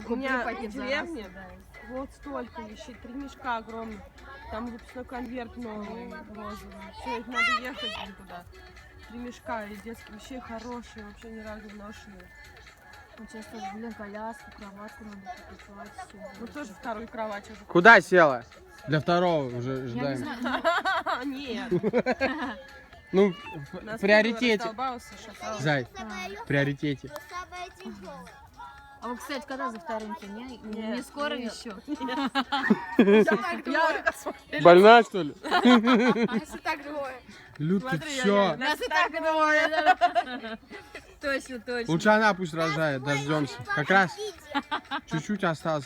У меня в пакет деревне вот столько вещей, 3 мешка огромных. Там выпускной конверт новый, розовый. Все, их надо ехать туда. 3 мешка и детских вещей хорошие, вообще ни разу не ношеные. Сейчас тоже, блин, коляску, кроватку надо покупать. Мы тоже вторую кровать уже. Куда села? Для второго уже Я не ждаем. знаю, Нет. Ну, Нас в приоритете. раздолбался, шатался. Зай, в приоритете. а вы, кстати, когда за вторым-то? Не скоро нет. еще? Я Больна, что ли? Если так двое. Люд, ты Смотри, все. Нас и так двое. Точно, точно. Лучше она пусть рожает, дождемся. Как раз чуть-чуть осталось.